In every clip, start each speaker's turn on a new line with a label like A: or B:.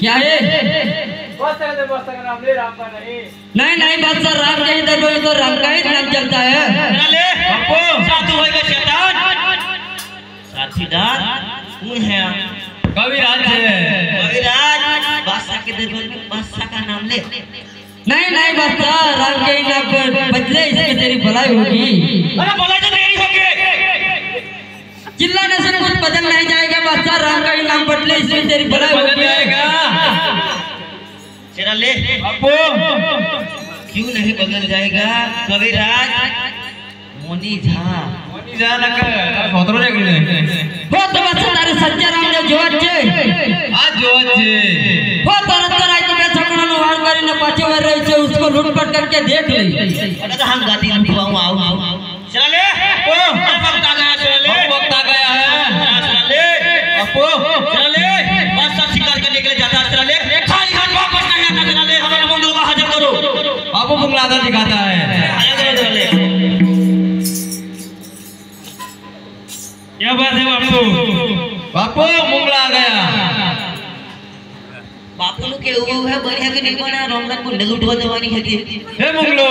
A: क्या है?
B: बहुत का नाम ले, राम का नहीं।
A: नहीं नहीं बादशाह, राम कहीं दरबार तो राम का ही नाम चलता है।
C: ले बापू साधु होएगा शैतान साथीदार कौन है?
B: कविराज है।
C: कविराज बादशाह के दरबार में बादशाह का नाम ले।
A: नहीं नहीं बादशाह, राम के ही नाम पर बदले, इसमें तेरी भलाई होगी।
C: अरे भलाई तो मेरी होगी।
A: चिल्लाने से कुछ बदल नहीं जाएगा बादशाह, राम का ही नाम बदले, इसमें तेरी भलाई होगी।
C: चला ले
B: बापू
C: क्यों नहीं बदल जाएगा? कविराज मोनी झा
B: ना कर होतरो रे गुले
A: हो तो बादशाह तारे सच्चा राम ने जोत छे,
B: आज जोत छे
A: हो तो रत्तर आई तो मैं छकड़ा नो वार मारी ने पाछे वर रही छे, उसको लूटपाट करके देख ली।
C: अरे तो हम गाती लुटवाऊं आओ चला ले ओ वक्त आ गया। चला ले
B: वक्त आ गया है।
C: चला ले
B: बापू
C: चला ले बादशाह शिकार करने के लिए जाता है। चला ले खाली हाथ वापस नहीं आता। चला ले हमारे मंगल को हाजिर करो।
B: बापू बुंगलादा दिखाता है।
C: चला ले
B: क्या बात है बापू? बापू मुंगला आ गया।
C: बापू लोग के वो है बढ़िया के नहीं बना रंगन को लूटवा देवानी है कि
B: हे मुंगलो,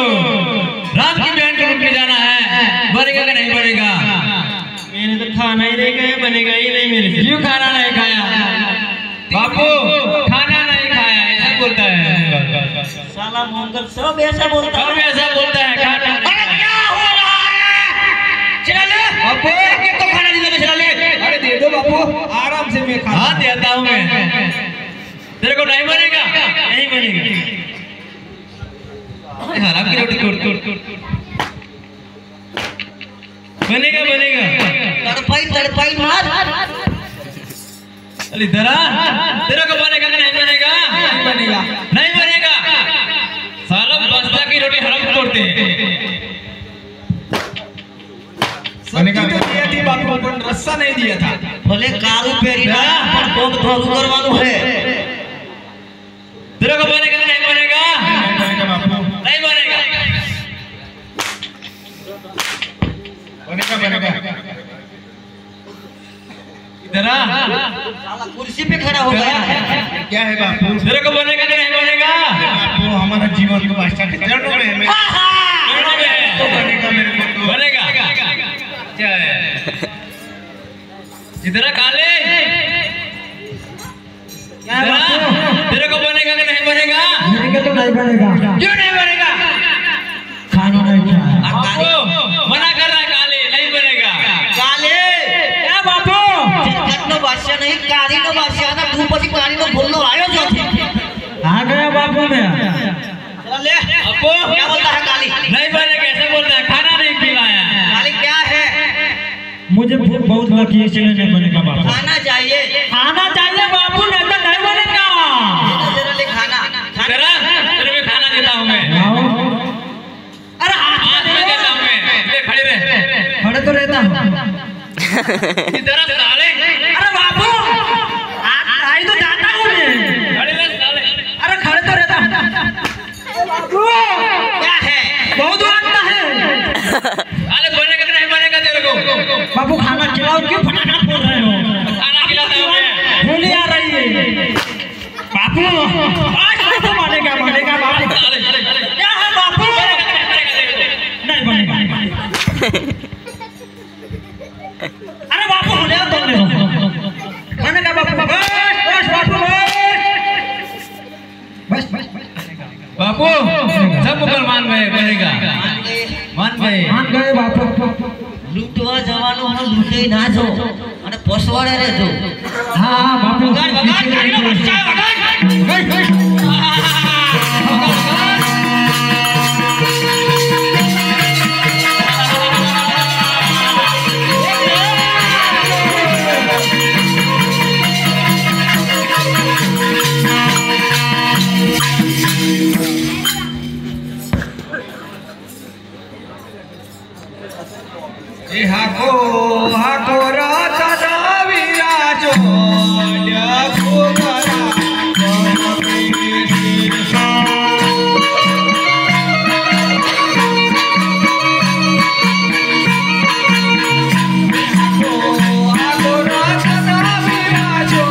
B: राम की बहन को लूटने जाना है, बनेगा कि नहीं बनेगा? मैंने तो खाना ही नहीं खाया, बनेगा ही नहीं मेरे से। क्यों खाना नहीं खाया? बापू खाना नहीं खाया ऐसा बोलता है।
C: साला मंगल सब ऐसा बोलता है।
B: सब ऐसा बोलता है। खाना
C: अरे क्या हो रहा है? चला ले
B: बापू
C: के तो खाना नहीं देगा। चला ले
B: अरे दे दो बापू, आराम से मैं खा। हाँ देता हूँ मैं। तेरे को नहीं बनेगा? नहीं बनेगा। हराम की रोटी तोड़ तोड़ बनेगा बनेगा।
C: तड़पाई मार।
B: अरे इधर आ, तेरे को बनेगा कि नहीं बनेगा? नहीं बनेगा। नहीं बनेगा। साला बादशाह की रोटी हराम तोड़ते हैं। बनेगा तो दिया थी बापू, पर रस्सा नहीं दिया था।
C: भले कारू पेरी ना पर कोम धोरू करवानो है।
B: तेरे को बनेगा कि नहीं बनेगा? नहीं बनेगा बापू। नहीं बनेगा। बनेगा बनेगा। इधर आ।
C: साला कुर्सी पे खड़ा हो गया।
B: क्या है बापू? तेरे को बनेगा कि नहीं बनेगा? बापू हमारा जीवन को बादशाह के चरणों में है। चरणों में है तो बनेगा मेरे को। बनेगा। क्या है? इधर आ काले। तेरे को बनेगा कि नहीं बनेगा?
A: बनेगा तो नहीं बनेगा।
B: क्यों नहीं बनेगा?
A: खाना नहीं खाया।
B: बापू मना कर रहा है काले, नहीं बनेगा।
C: काले
A: क्या बापू?
C: जगत नो बादशाह नहीं काली नो बादशाह ना तू पसी काली नो बोलनो आयो जो थे।
A: आ गया बापू मैं।
C: चला ले
B: बापू
C: क्या बोलता है काली?
B: नहीं बनेगा ऐसे बोलता है, खाना नहीं खिलाया।
C: काली क्या है?
A: मुझे भूख बहुत लगी है, इसलिए नहीं बनेगा बापू।
C: खाना चाहिए।
A: खाना चाहिए बापू, नहीं तो नहीं बनेगा।
C: जरा ले खाना।
B: तेरा तेरे में खाना देता हूँ मैं।
A: अरे
B: हाथ में देता हूँ मैं। ले खड़े रहे।
A: खड़े तो रहता हूँ।
B: इधर साले।
A: अरे बापू आई तो जाता हूँ मैं।
B: खड़े रहे साले।
A: अरे खड़े तो रहता हूँ। बापू
C: क्या है?
A: बहुत आता है।
B: साले बनेगा कि नहीं बनेगा तेरे को?
A: बापू खाना खिलाओ, क्यों फटाफट बोल रहे हो?
B: खाना खिलाता हूँ मैं।
A: होली आ रही है बापू। आज तो मानेगा मानेगा बापू। क्या है बापू? नहीं बनेगा। अरे बापू हो जाओ, तुम देखो बनेगा बापू। बस बापू बस बस
B: बापू सब मुसलमान गए, बनेगा। मान गए
A: बापू।
C: लूटवा जवानो हम लूटे ना जो અને પોસવાડે રે જો।
A: हाँ बापू।
C: વગાડ વગાડ કાઢીનો બચ્ચા વગાડ।
B: हाको हाको राता दाविया जो फुकरा हाको राता दाविया जो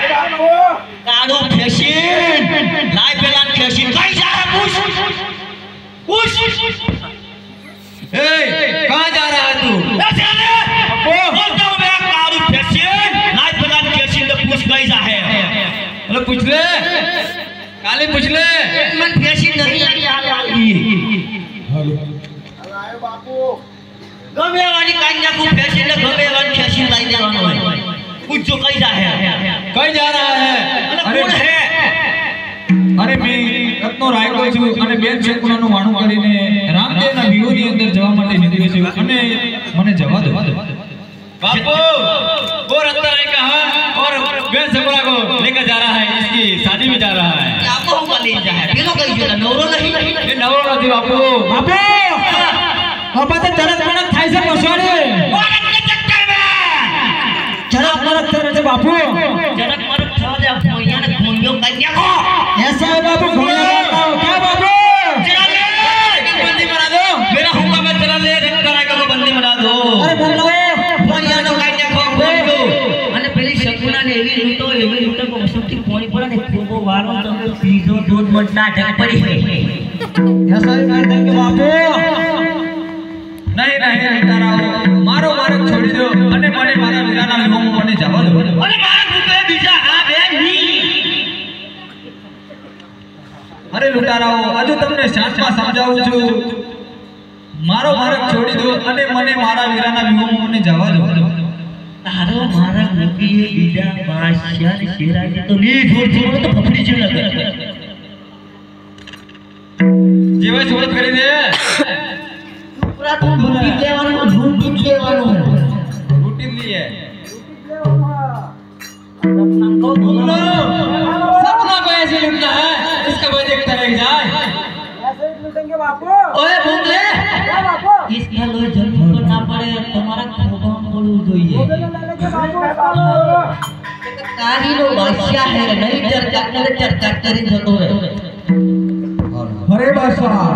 C: काढू फेशीन लाय पेलान फेशीन काय जा पुश पुश
B: ए कहां जा रहा है तू
C: चले बोलता हूं मैं काढू फेशीन लाय पेलान फेशीन तो पुश काय जा है
B: अरे पूछ ले काले पूछ ले
C: मन फेशीन नहीं आली
B: हेलो
A: आए बापू
C: गमे वाली कन्या को फेशीन ने गमे वाली फेशीन लाई देवानो है कुछ जो कहीं जा है
B: कहीं जा रहा है
C: अरे कौन है
B: अरे मैं રત્નો રાયકો છું અને બેન શેકુણાનું વાણું કરીને રામદેવના વિહોની અંદર જવા માટે નીકળ્યો છું અને મને જવા દો बापू वो रत्ना राय कहां और बेन शेकुणा को लेकर जा रहा है इसकी शादी में जा रहा है
C: आपको લઈ જાય પેલો કઈ ગયો નવરો નહીં
B: એ નવરો નથી બાપુ
A: બાપુ બાપા તો તરત મરત થાય છે પછવાડે ઝડપ મરત કરે છે બાપુ
C: ઝડપ મરત થવા દે ભોયાને ભોંયો કરી નાખો
A: ऐसा है बाबू भोया क्या बाबू
C: चला ले बंदी बना दो मेरा हुक्म है चला ले रंग कराएगा को बंदी बना दो
A: अरे बोल लो
C: ભોયાનો કરી નાખો ભોંયો અને પેલી શકુનાને એવી લૂંટો को સૌથી કોણી પડે ને ખૂબ વાળો તો સીધો દૂધ મટના ઢક પડી
A: ऐसा ही कर देंगे बापू
B: નહીં લૂંટારાઓ મારો માર્ગ છોડી દો અને મને મારા વીરાના વિહોમાં મને જવા દો
C: અને મારા રૂપે બીજા આ બે ની
B: અરે લૂંટારાઓ હજુ તમને શાંતમાં સમજાવું છું મારો માર્ગ છોડી દો અને મને મારા વીરાના વિહોમાં મને જવા દો
C: તારો મારા રૂપીએ બીજા બાદશાહ ને શેરાજી તો ની જોર જોર તો ફફડી છે લગે
B: જેવા છોડ કરી દે
C: પૂરા તું લૂંટી લેવાનું
B: લૂંટી લીએ
C: सपना को बोलो
B: सपना को ऐसे लूटना है इसका वजह एक तरह जाए
A: ऐसे ही लूटेंगे बापू
C: ओए भूले
A: क्या बापू
C: इसका लो जल्दी करना पड़े तुम्हारा खोबा बोलू જોઈએ કારી નો બાદશાહ હે નહીં ચર્ચા કરી જતો રહે
A: અરે બાદશાહ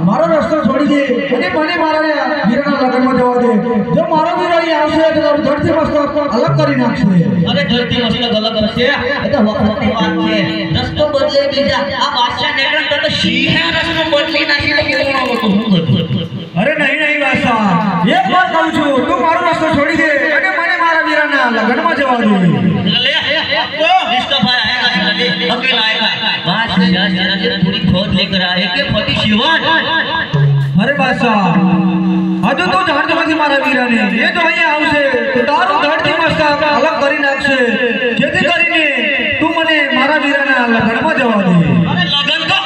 A: મારો રસ્તો છોડી દે અને મને મારા વીરના લગનમાં જવા દે જો મારો વીર અહીં આવશે તો તારું ધરતી મસ્તક અલગ કરી નાખશે
C: અરે ધરતી મસ્તક અલગ કરશે એ તો વખતની વાત છે રસ્તો બદલે બીજા આ બાદશાહ નેકળન તો સિંહે રસ્તો બદલી નાખી તો કેવું આવો તો હું કરું
A: અરે નહીં બાદશાહ એક વાર કહું છું તું મારો રસ્તો છોડી દે અને મને મારા વીરના લગનમાં જવા દે
C: ले इसका भाई आएगा चले अकेला आएगा बादशाह जरा से पूरी फौज लेकर आए के 47
A: अरे बादशाह हजू तो जानतो નથી મારા વીરાને એ તો અહીંયા આવશે તો તારું ધરતી મસ્તક અલગ કરી નાખશે જેથી કરીને તું મને મારા વીરાના લગનમાં જવા દે
C: अरे लगन को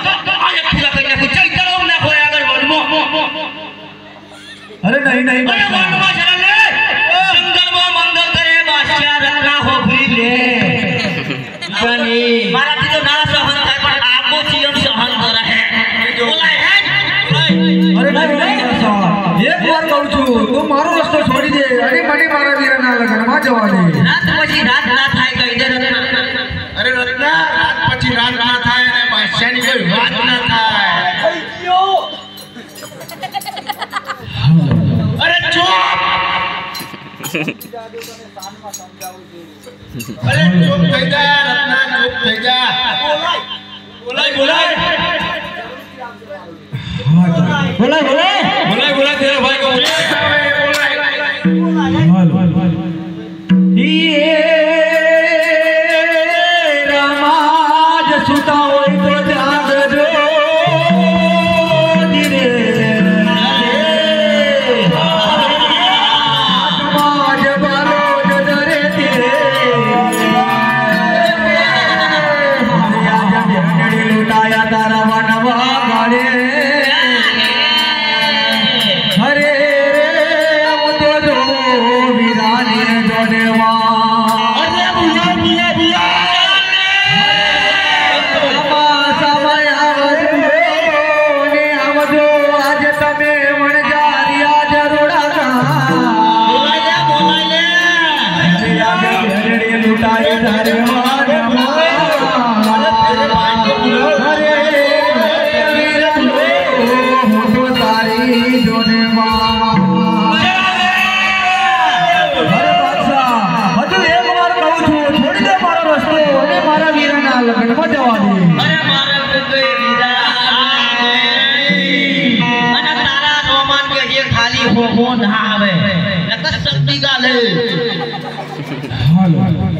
C: आज पूरा करने को चल चलो ना होए अगर वनमो
A: अरे नहीं
C: अरे वनमो चला ले जंगल में मंगल करे बादशाह रखना हो भी ले जानी मारा तो नारा सहन થાય પણ આપો જીવન સહન કરે હે બોલાય હે
A: अरे नहीं बादशाह एक बार कहું છું તું મારો રસ્તો છોડી દે અને મને મારા વીરાના લગનમાં જવા દે
C: રાત પછી રાત ના થાય કહી દે રત્ના
D: અરે રત્ના રાત પછી રાત ના થાય અને બાદશાહની કોઈ વાત ના થાય અરે ચૂપ અરે ચૂપ થઈ જા રત્ના ચૂપ થઈ જા
B: बोलाए बोलाए तेरे भाई को
A: ये रमाज सुता होय तो जागજો ધીરે સમાજ બારો જરે ધીરે લૂટાયા તારા વનવા ગાડે હરે તો જો વિરાને જોડેવા અરે બુયા બુયા બુયા સમય આવજો આજે તમે મણ જારિયા જરૂડા બોલાય લૂટાય તારે લગનમાં જવા દે
C: અરે મારા પુત્રે બીજા અને તારા રોમાન કે જે ખાલી હો ના આવે નકર શક્તિ ગાલે
A: હાલો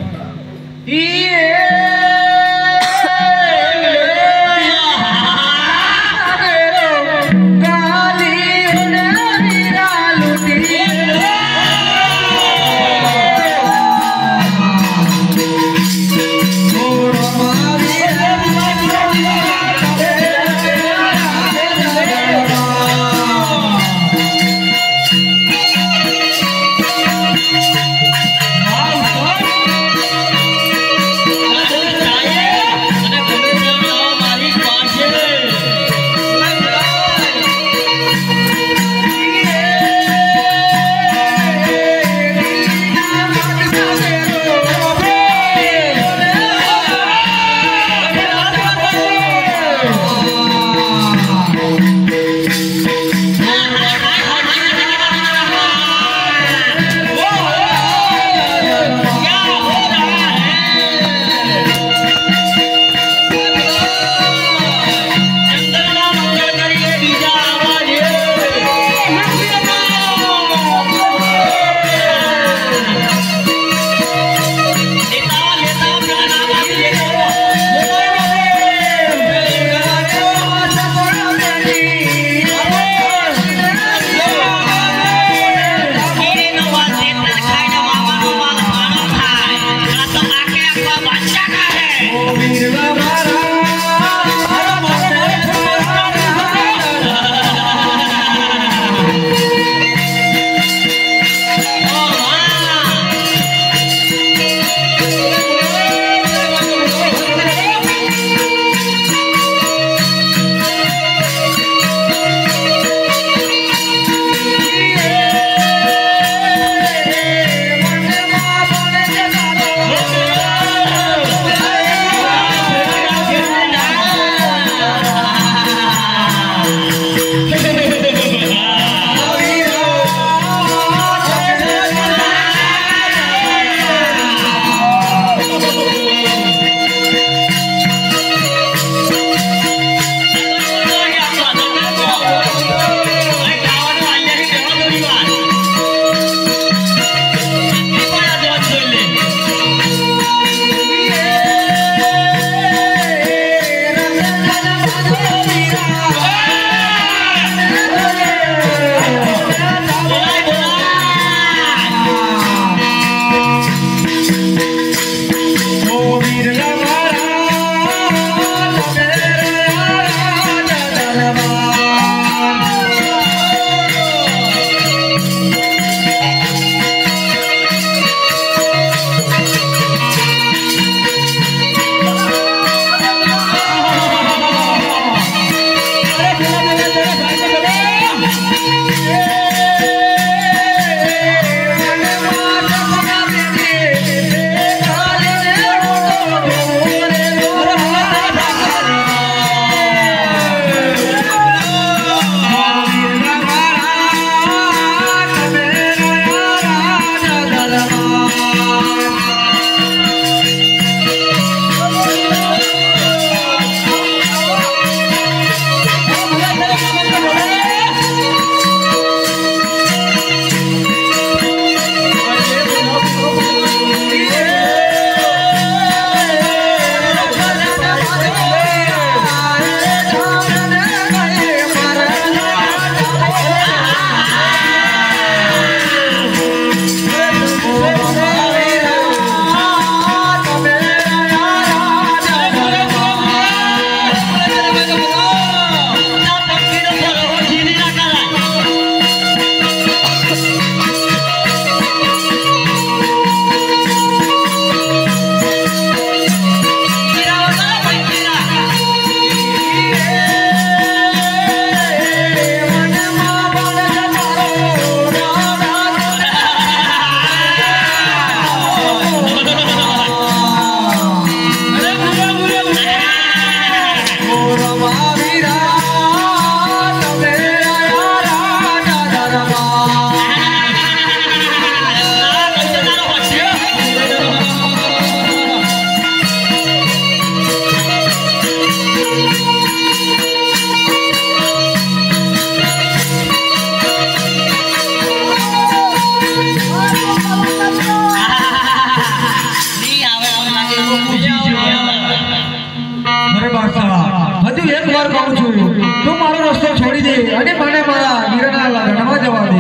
A: અને મને મારા વીરાના લગ્નમાં જવા દે.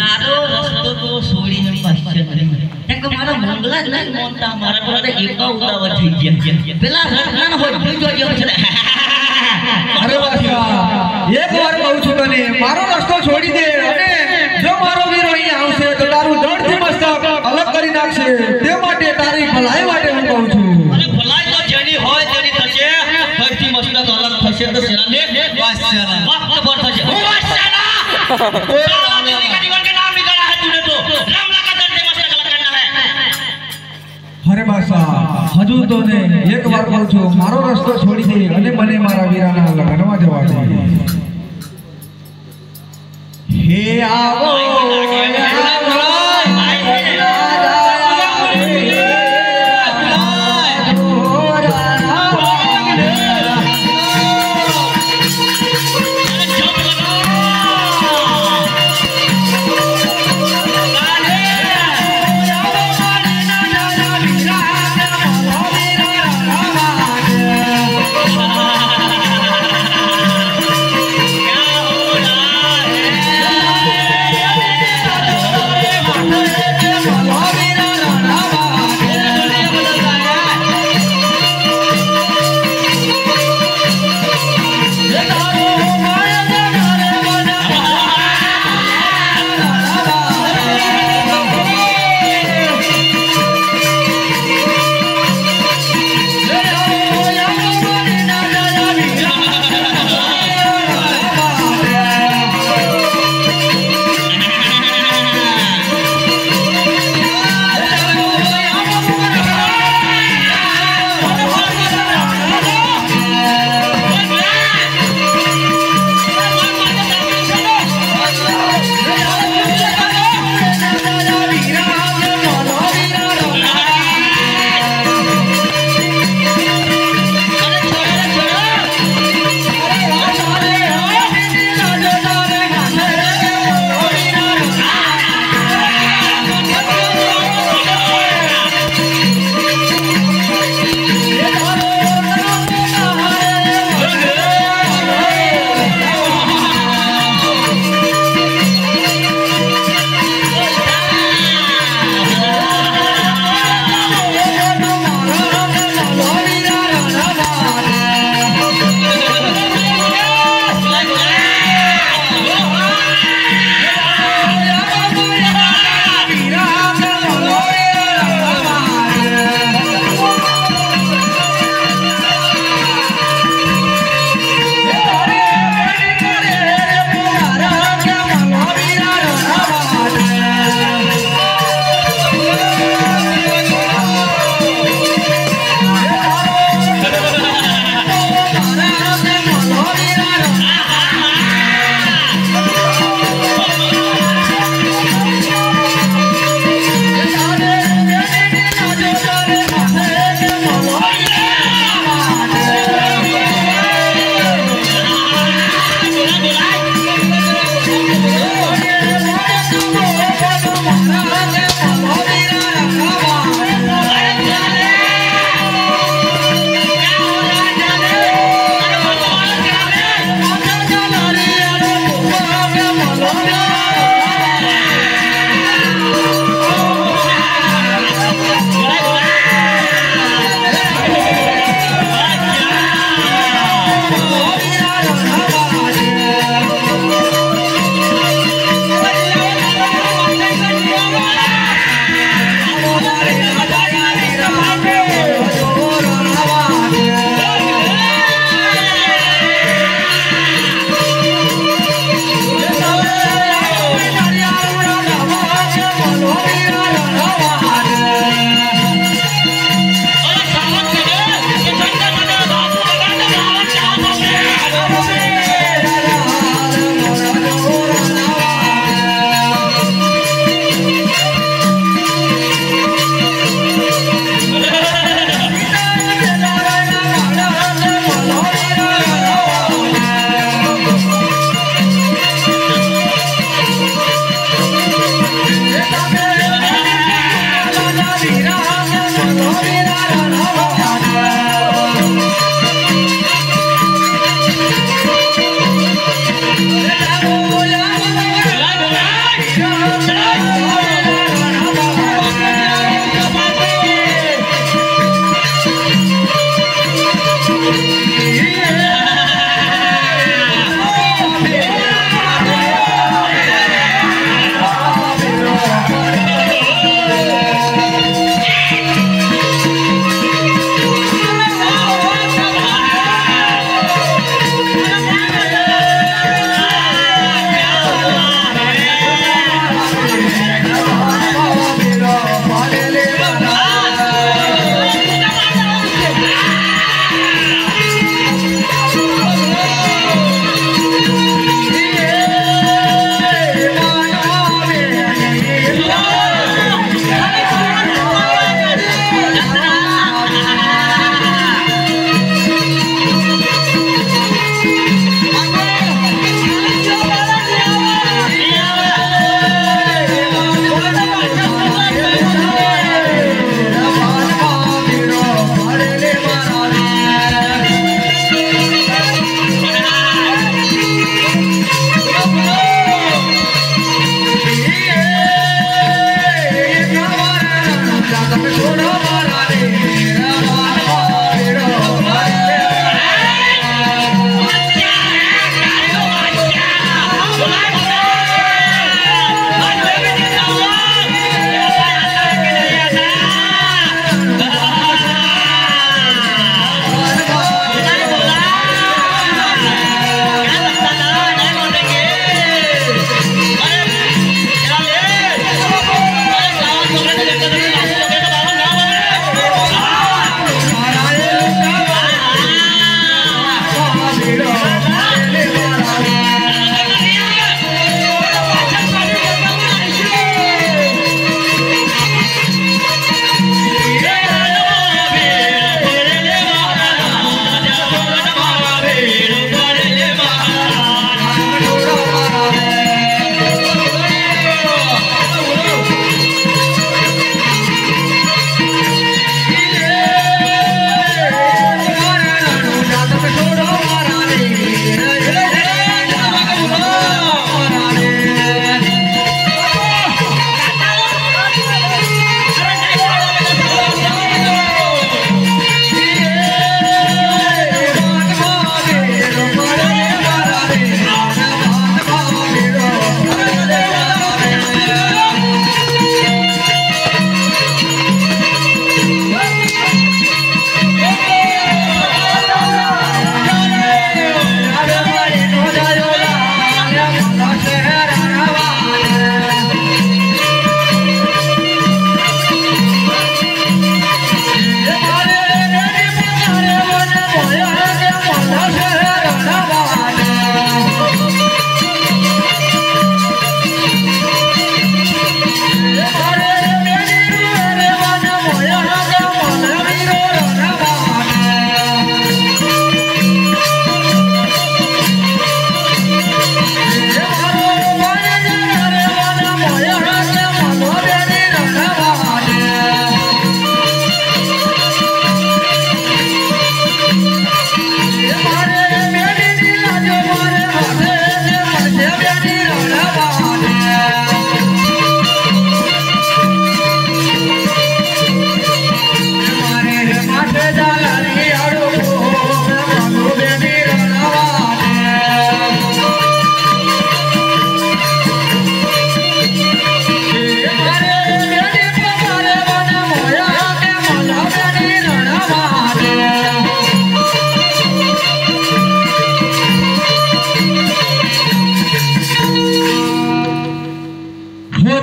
C: તારો રસ્તો તો છોડીને પાછળ કેમ કે મારા મંગલા જ નહીં મોનતા મારા પર એકા ઉતાવળ થઈ ગયા પેલા રત્ન હોય જોજો છે
A: અરે બાદશાહ, એક વાર કહું છું તને, મારો રસ્તો છોડી દે અને જો મારો વીરો અહીંયા આવશે તો તારું ધડથી મસ્તક અલગ કરી નાખશે. તે માટે તારી ભલાઈ માટે હું કહું છું.
C: અને ભલાઈ તો જેની હોય તેની થશે ધરતી મસ્તક અલગ થશે તો શેરાને બાદશાહના વક્ત પર થશે. ઓ બાદશાહના साला तेरी का जीवन के नाम निकाला है तूने तो राम लगा धरती मस्तक अलग करना है.
A: અરે બાદશાહ, હજુ તો ને એક વાર કહું છું, મારો રસ્તો છોડી દે અને મને મારા વીરાના લગ્નમાં જવા દે. હે આવો
C: क्या हो रहा है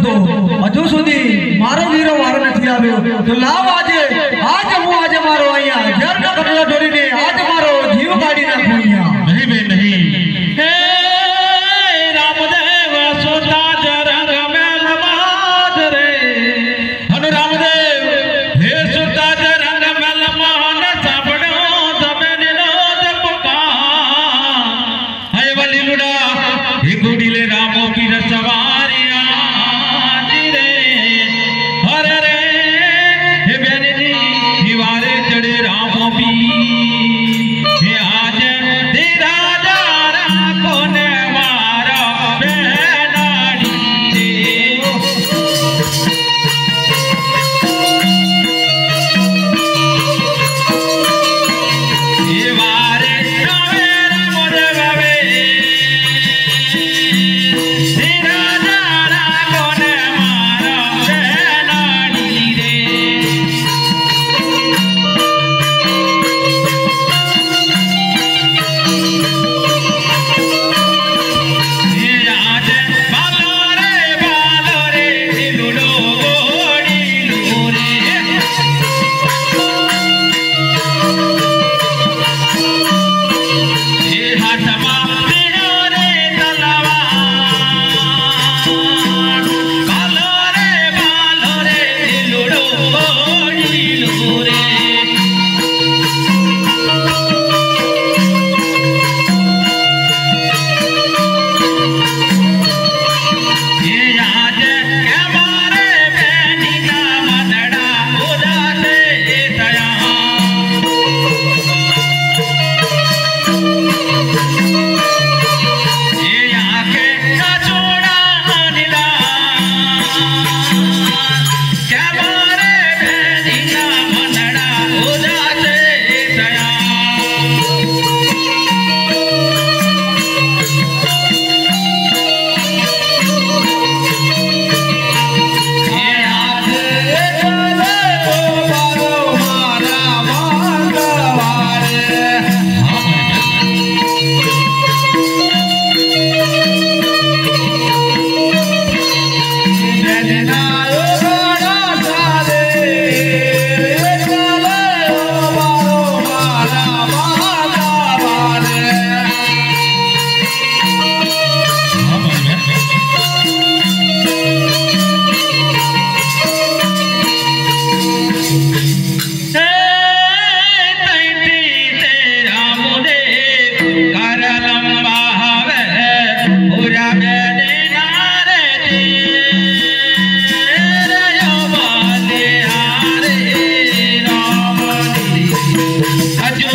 A: હતો હજુ સુધી મારો વીરો વારો નથી આવ્યો તો લાવ આજે હું મારો અહીંયા ઝેરનો કટલો જોડીને આજ મારો જીવ કાઢી નાખું અહીંયા
B: नहीं बे नहीं
E: हे रामदेव सोता जरंग में नमाज रे
B: हनु रामदेव
E: हे सोता जरंग में लमान साबड़ो तबे निनो जपका
B: हाय वाली लुड़ा हे गुडीले रामो पीर सवारिया
E: रे हरे रे
B: हे बेनी दीवारे चढ़े रामो पी
E: हे आज तेरा जारा कोने मारा बेनाड़ी रे हे वारे रामे राम देवे तेरा जारा कोने मारा बेनाड़ी रे हे राज बालो रे लुडो गोड़ी लूरे हे हाथ मारो रे तलवार बालो रे लुडो गोड़ी लूरे ये आज के मारे बेनी का मनड़ा उदासे तया ये आके कचोड़ा नीला के मारे बेनी का मनड़ा उदासे तया ये आज तेरा मुझे कर लंबा हवे पूरा बेने नारे तेरे बाले हारे राम अजू